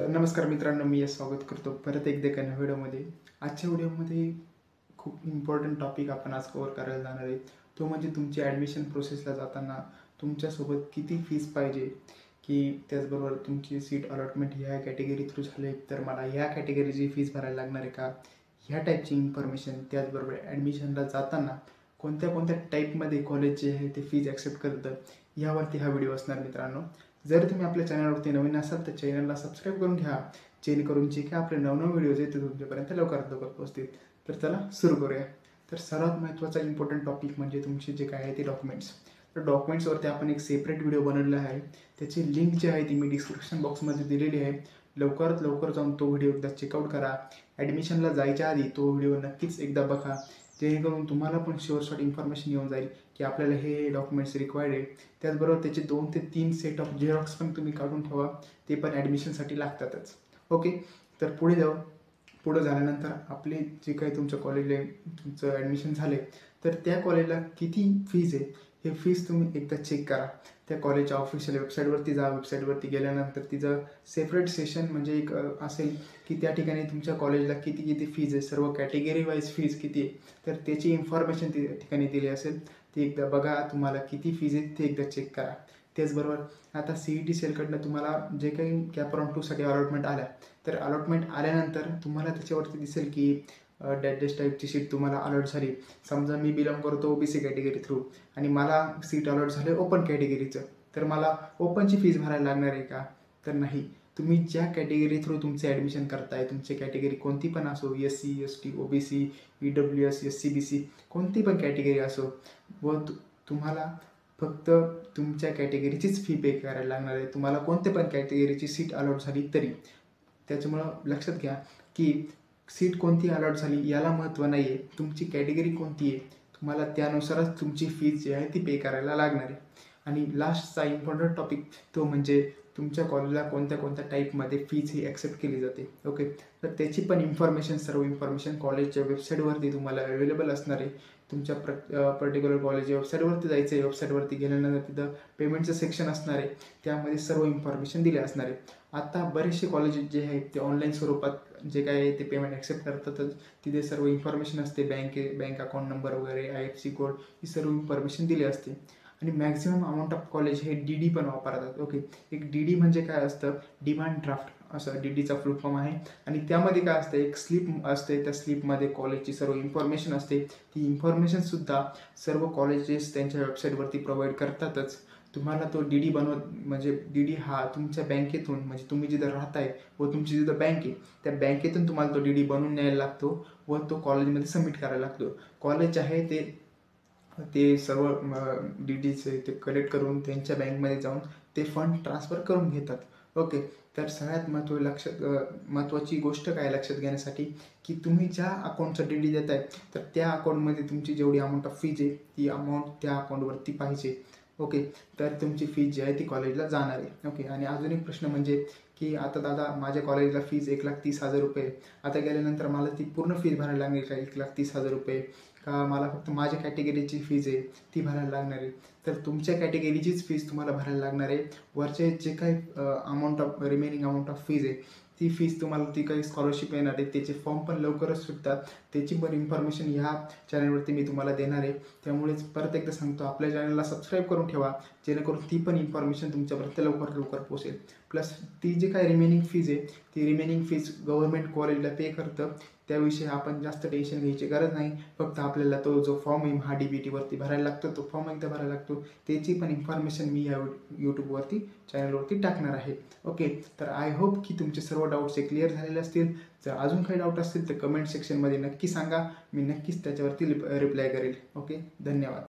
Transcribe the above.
नमस्कार मित्रांनो, मी स्वागत करतो परत एकदा एका नव्या व्हिडिओमध्ये. आजच्या व्हिडिओमध्ये खूप इम्पॉर्टंट टॉपिक आपण आज कव्हर करायला जाणार आहे. तो म्हणजे तुमची ॲडमिशन प्रोसेसला जाताना तुमच्यासोबत किती फीस पाहिजे, की त्याचबरोबर तुमची सीट अलॉटमेंट ह्या कॅटेगरी थ्रू झाले तर मला ह्या कॅटेगरीची फीस भरायला लागणार आहे का, ह्या टाईपची इन्फॉर्मेशन. त्याचबरोबर ॲडमिशनला जाताना कोणत्या कोणत्या टाईपमध्ये कॉलेज जे आहे ते फीज ॲक्सेप्ट करतं, यावरती हा व्हिडिओ असणार मित्रांनो. जर तुम्ही आपल्या चॅनलवरती नवीन असाल तर चॅनलला सबस्क्राईब करून घ्या, जेणेकरून जे काय आपले नवनवीन व्हिडिओज आहेत ते तुमच्यापर्यंत लवकरात लवकर पोहोचतील. तर चला सुरू करूया. तर सर्वात महत्त्वाचा इम्पॉर्टंट टॉपिक म्हणजे तुमचे जे काय आहे ते डॉक्युमेंट्स. तर डॉक्युमेंट्सवरती आपण एक सेपरेट व्हिडिओ बनवलेला आहे. त्याची लिंक जी आहे ती मी डिस्क्रिप्शन बॉक्समध्ये दिलेली आहे. लवकरात लवकर जाऊन तो व्हिडिओ एकदा चेकआउट करा. ॲडमिशनला जायच्या आधी तो व्हिडिओ नक्कीच एकदा बघा, जेणेकरून तुम्हाला पण शॉर्ट इन्फॉर्मेशन येऊन जाईल की आपल्याला हे डॉक्युमेंट्स रिक्वायर्ड आहे. त्याचबरोबर त्याचे 2 ते 3 सेट ऑफ झेरॉक्स पण तुम्ही काढून ठेवा, ते पण ॲडमिशनसाठी लागतातच. ओके, तर पुढे जाऊ. पुढं झाल्यानंतर आपले जे काही तुमच्या कॉलेजला तुमचं ॲडमिशन झाले तर त्या कॉलेजला किती फीज आहे हे फीज तुम्ही एकदा चेक करा. त्या कॉलेजच्या ऑफिशियल वेबसाईटवरती जा. वेबसाईटवरती गेल्यानंतर तिचं सेपरेट सेशन म्हणजे एक असेल की त्या ठिकाणी तुमच्या कॉलेजला किती किती फीज आहे, सर्व कॅटेगरी वाईज फीज किती आहे, तर त्याची इन्फॉर्मेशन त्या ठिकाणी दिली असेल. ती एकदा बघा, तुम्हाला किती फीज आहे ते एकदा चेक करा. त्याचबरोबर आता CET सेलकडनं तुम्हाला जे काही कॅपराउंड 2साठी अलॉटमेंट आल्या, तर अलॉटमेंट आल्यानंतर तुम्हाला त्याच्यावरती दिसेल की डॅश डॅश टाईपची सीट तुम्हाला अलॉट झाली. समजा मी बिलॉंग करतो OBC कॅटेगरी थ्रू आणि मला सीट अलॉट झाले ओपन कॅटेगरीचं, तर मला ओपनची फीज भरायला लागणार आहे का? तर नाही. तुम्ही ज्या कॅटेगरी थ्रू तुमचे ॲडमिशन करताय, तुमची कॅटेगरी कोणती पण असो, SC ST OBC EWS SC BC कोणती पण कॅटेगरी असो, व तुम्हाला फक्त तुमच्या कॅटेगरीचीच फी पे करायला लागणार आहे. तुम्हाला कोणत्या पण कॅटेगरीची सीट अलॉट झाली तरी. त्याच्यामुळं लक्षात घ्या की सीट कोणती अलॉट झाली याला महत्त्व नाही आहे, तुमची कॅटेगरी कोणती आहे तुम्हाला त्यानुसारच तुमची फीज जी आहे ती पे करायला लागणार आहे. आणि लास्टचा इम्पॉर्टंट टॉपिक तो म्हणजे तुमच्या कॉलेजला कोणत्या कोणत्या टाईपमध्ये फीज ही ॲक्सेप्ट केली जाते. ओके, तर त्याची पण सर्व इन्फॉर्मेशन कॉलेजच्या वेबसाईटवरती तुम्हाला अवेलेबल असणार आहे. तुमच्या पर्टिक्युलर कॉलेजच्या वेबसाईटवरती जायचं आहे. वेबसाईटवरती गेल्यानंतर तिथं पेमेंटचं सेक्शन असणार आहे, त्यामध्ये सर्व इन्फॉर्मेशन दिली असणार आहे. आता बरेचसे कॉलेजेस जे आहेत ते ऑनलाईन स्वरूपात जे काय आहे ते पेमेंट ॲक्सेप्ट करतातच. तिथे सर्व इन्फॉर्मेशन असते, बँक अकाउंट नंबर वगैरे, IFSC कोड, ही सर्व इन्फॉर्मेशन दिली असते. आणि मॅक्झिमम अमाऊंट ऑफ कॉलेज हे DD पण वापरतात. ओके, एक DD म्हणजे काय असतं, डिमांड ड्राफ्ट असं DDचा फुल फॉर्म आहे. आणि त्यामध्ये काय असतं, एक स्लिप असते. त्या स्लिपमध्ये कॉलेजची सर्व इन्फॉर्मेशन असते. ती इन्फॉर्मेशनसुद्धा सर्व कॉलेजेस त्यांच्या वेबसाईटवरती प्रोव्हाइड करतातच. तुम्हाला तो DD म्हणजे DD हा तुमच्या बँकेतून, म्हणजे तुम्ही जिथं राहताय व तुमची जिथं बँक आहे त्या बँकेतून तुम्हाला तो DD बनवून न्यायला लागतो व तो कॉलेजमध्ये सबमिट करायला लागतो. कॉलेज आहे ते सर्व DDचे ते कलेक्ट करून त्यांच्या बँकमध्ये जाऊन ते फंड ट्रान्सफर करून घेतात. ओके, तर सगळ्यात महत्त्वाची गोष्ट काय लक्षात घेण्यासाठी, की तुम्ही ज्या अकाउंटचा DD देताय तर त्या अकाउंटमध्ये तुमची जेवढी अमाऊंट ऑफ फीज आहे ती अमाऊंट त्या अकाउंटवरती पाहिजे. ओके, तर तुमची फीज जी आहे ती कॉलेजला जाणार आहे. ओके, आणि अजून एक प्रश्न म्हणजे की आता दादा माझ्या कॉलेजला फीज 1,30,000 रुपये. आता गेल्यानंतर मला ती पूर्ण फीज भरायला लागणार का 1,30,000 रुपये, का मला फक्त माझ्या कॅटेगरीची फीज आहे ती भरायला लागणार आहे? तर तुमच्या कॅटेगरीचीच फीज तुम्हाला भरायला लागणार आहे. वरचे जे काही रिमेनिंग अमाऊंट ऑफ फीज आहे ती फीज तुम्हाला, ती काही स्कॉलरशिप येणार आहे त्याचे फॉर्म पण लवकरच सुटतात. त्याची पण इन्फॉर्मेशन ह्या चॅनलवरती मी तुम्हाला देणार आहे. त्यामुळेच परत एकदा सांगतो, आपल्या चॅनलला सबस्क्राईब करून ठेवा, जेणेकरून ती पण इन्फॉर्मेशन तुमच्यापर्यंत लवकर पोहोचेल. प्लस ती जी काही रिमेनिंग फीज आहे ती रिमेनिंग फीज गव्हर्नमेंट कॉलेजला पे करतं. त्याविषयी आपण जास्त टेन्शन घ्यायची गरज नाही. फक्त आपल्याला तो जो फॉर्म आहे MHA-DBTवरती भरायला लागतो, तो फॉर्म एकदा भरायला लागतो. त्याची पण इन्फॉर्मेशन मी या यूट्यूबवरती चॅनलवरती टाकणार आहे. ओके, तर आय होप की तुमचे सर्व डाऊट्स क्लिअर झालेले असतील. जर अजून काही डाऊट असतील तर कमेंट सेक्शनमध्ये नक्की सांगा, मी नक्कीच त्याच्यावरती रिप्लाय करेल. ओके, धन्यवाद.